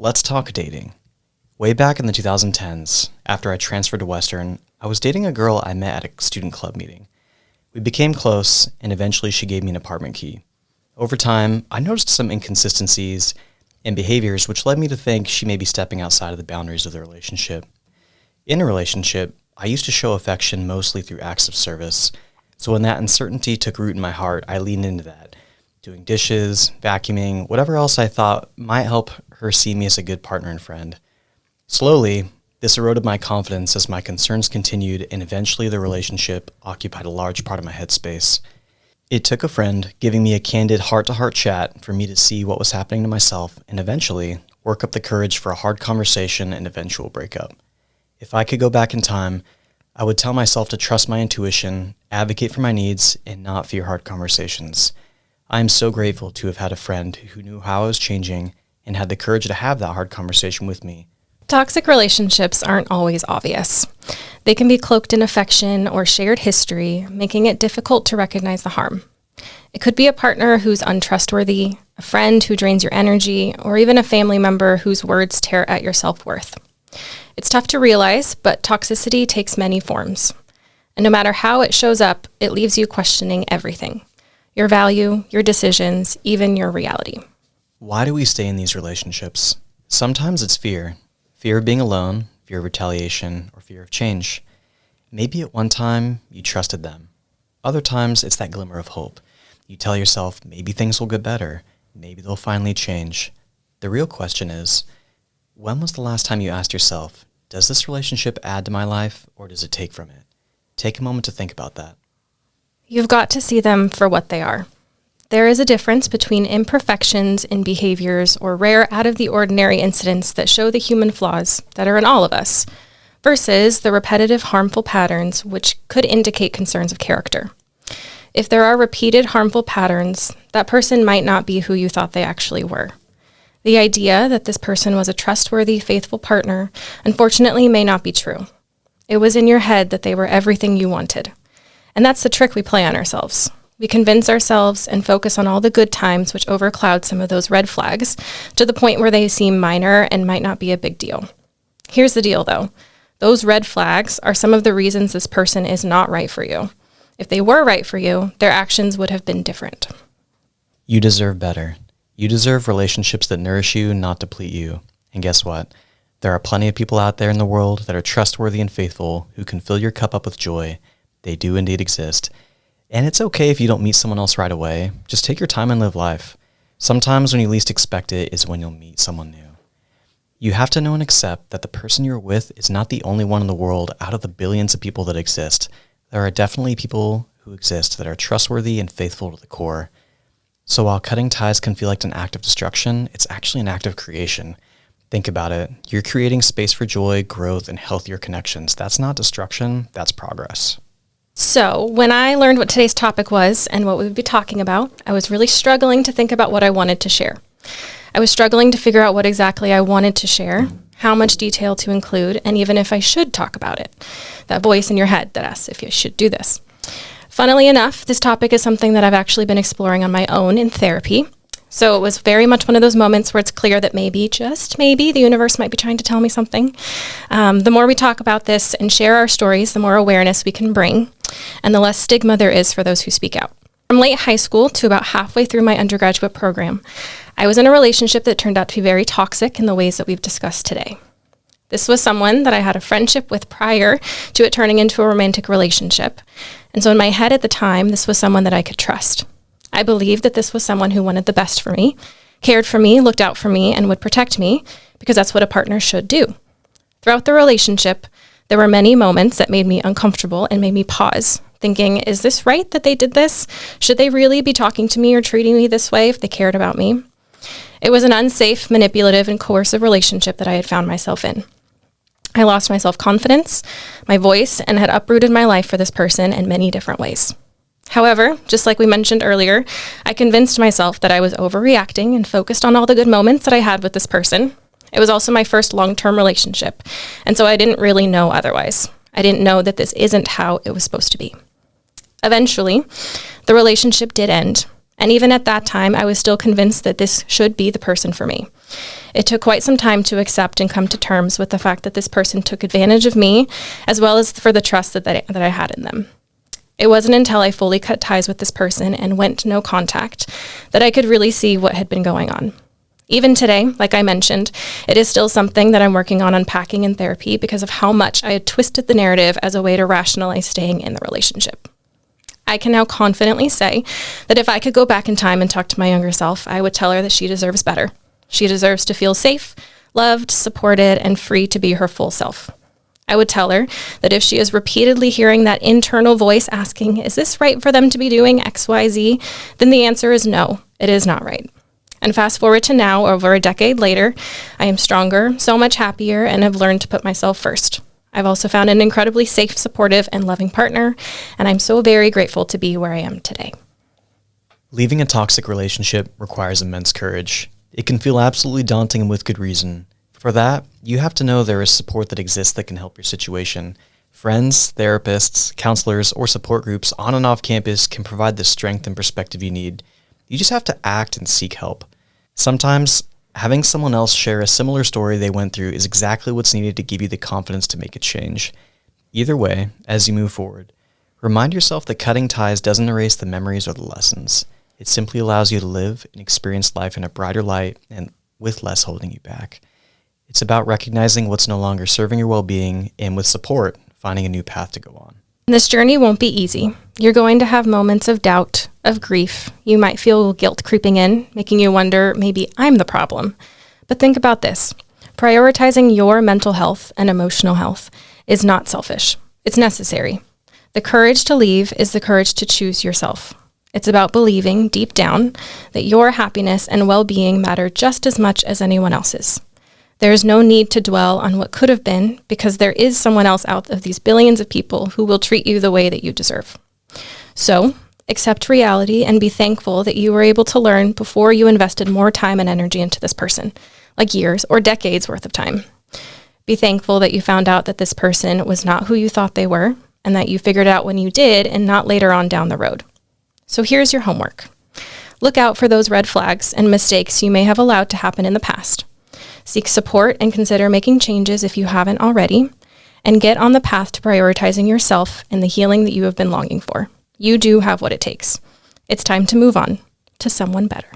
Let's talk dating. Way back in the 2010s, after I transferred to Western, I was dating a girl I met at a student club meeting. We became close, and eventually she gave me an apartment key. Over time, I noticed some inconsistencies and behaviors which led me to think she may be stepping outside of the boundaries of the relationship. In a relationship, I used to show affection mostly through acts of service, so when that uncertainty took root in my heart, I leaned into that, doing dishes, vacuuming, whatever else I thought might help her see me as a good partner and friend. Slowly, this eroded my confidence as my concerns continued, and eventually the relationship occupied a large part of my headspace. It took a friend giving me a candid heart-to-heart chat for me to see what was happening to myself and eventually work up the courage for a hard conversation and eventual breakup. If I could go back in time, I would tell myself to trust my intuition, advocate for my needs, and not fear hard conversations. I am so grateful to have had a friend who knew how I was changing and had the courage to have that hard conversation with me. Toxic relationships aren't always obvious. They can be cloaked in affection or shared history, making it difficult to recognize the harm. It could be a partner who's untrustworthy, a friend who drains your energy, or even a family member whose words tear at your self-worth. It's tough to realize, but toxicity takes many forms. And no matter how it shows up, it leaves you questioning everything. Your value, your decisions, even your reality. Why do we stay in these relationships? Sometimes it's fear. Fear of being alone, fear of retaliation, or fear of change. Maybe at one time you trusted them. Other times it's that glimmer of hope. You tell yourself maybe things will get better, maybe they'll finally change. The real question is, when was the last time you asked yourself, does this relationship add to my life or does it take from it? Take a moment to think about that. You've got to see them for what they are. There is a difference between imperfections in behaviors or rare out-of-the-ordinary incidents that show the human flaws that are in all of us, versus the repetitive harmful patterns which could indicate concerns of character. If there are repeated harmful patterns, that person might not be who you thought they actually were. The idea that this person was a trustworthy, faithful partner, unfortunately, may not be true. It was in your head that they were everything you wanted. And that's the trick we play on ourselves. We convince ourselves and focus on all the good times which overcloud some of those red flags to the point where they seem minor and might not be a big deal. Here's the deal, though. Those red flags are some of the reasons this person is not right for you. If they were right for you, their actions would have been different. You deserve better. You deserve relationships that nourish you, not deplete you. And guess what? There are plenty of people out there in the world that are trustworthy and faithful who can fill your cup up with joy. They do indeed exist. And it's okay if you don't meet someone else right away. Just take your time and live life. Sometimes when you least expect it is when you'll meet someone new. You have to know and accept that the person you're with is not the only one in the world out of the billions of people that exist. There are definitely people who exist that are trustworthy and faithful to the core. So while cutting ties can feel like an act of destruction, it's actually an act of creation. Think about it. You're creating space for joy, growth, and healthier connections. That's not destruction, that's progress. So when I learned what today's topic was and what we would be talking about, I was really struggling to think about what I wanted to share. I was struggling to figure out what exactly I wanted to share, how much detail to include, and even if I should talk about it. That voice in your head that asks if you should do this. Funnily enough, this topic is something that I've actually been exploring on my own in therapy. So it was very much one of those moments where it's clear that maybe, just maybe, the universe might be trying to tell me something. The more we talk about this and share our stories, the more awareness we can bring, and the less stigma there is for those who speak out. From late high school to about halfway through my undergraduate program, I was in a relationship that turned out to be very toxic in the ways that we've discussed today. This was someone that I had a friendship with prior to it turning into a romantic relationship. And so in my head at the time, this was someone that I could trust. I believed that this was someone who wanted the best for me, cared for me, looked out for me, and would protect me, because that's what a partner should do. Throughout the relationship, there were many moments that made me uncomfortable and made me pause, thinking, is this right that they did this? Should they really be talking to me or treating me this way if they cared about me? It was an unsafe, manipulative, and coercive relationship that I had found myself in. I lost my self-confidence, my voice, and had uprooted my life for this person in many different ways. However, just like we mentioned earlier, I convinced myself that I was overreacting and focused on all the good moments that I had with this person. It was also my first long-term relationship, and so I didn't really know otherwise. I didn't know that this isn't how it was supposed to be. Eventually, the relationship did end, And even at that time, I was still convinced that this should be the person for me. It took quite some time to accept and come to terms with the fact that this person took advantage of me, as well as for the trust that I had in them. It wasn't until I fully cut ties with this person and went no contact that I could really see what had been going on. Even today, like I mentioned, it is still something that I'm working on unpacking in therapy because of how much I had twisted the narrative as a way to rationalize staying in the relationship. I can now confidently say that if I could go back in time and talk to my younger self, I would tell her that she deserves better. She deserves to feel safe, loved, supported, and free to be her full self. I would tell her that if she is repeatedly hearing that internal voice asking, is this right for them to be doing X, Y, Z? Then the answer is no, it is not right. And fast forward to now, over a decade later, I am stronger, so much happier, and have learned to put myself first. I've also found an incredibly safe, supportive, and loving partner, and I'm so very grateful to be where I am today. Leaving a toxic relationship requires immense courage. It can feel absolutely daunting and with good reason. For that, you have to know there is support that exists that can help your situation. Friends, therapists, counselors, or support groups on and off campus can provide the strength and perspective you need. You just have to act and seek help. Sometimes, having someone else share a similar story they went through is exactly what's needed to give you the confidence to make a change. Either way, as you move forward, remind yourself that cutting ties doesn't erase the memories or the lessons. It simply allows you to live and experience life in a brighter light and with less holding you back. It's about recognizing what's no longer serving your well-being and, with support, finding a new path to go on. This journey won't be easy. You're going to have moments of doubt, of grief. You might feel guilt creeping in, making you wonder, maybe I'm the problem. But think about this. Prioritizing your mental health and emotional health is not selfish. It's necessary. The courage to leave is the courage to choose yourself. It's about believing deep down that your happiness and well-being matter just as much as anyone else's. There is no need to dwell on what could have been because there is someone else out of these billions of people who will treat you the way that you deserve. So, accept reality and be thankful that you were able to learn before you invested more time and energy into this person, like years or decades worth of time. Be thankful that you found out that this person was not who you thought they were and that you figured out when you did and not later on down the road. So here's your homework. Look out for those red flags and mistakes you may have allowed to happen in the past. Seek support and consider making changes if you haven't already, and get on the path to prioritizing yourself and the healing that you have been longing for. You do have what it takes. It's time to move on to someone better.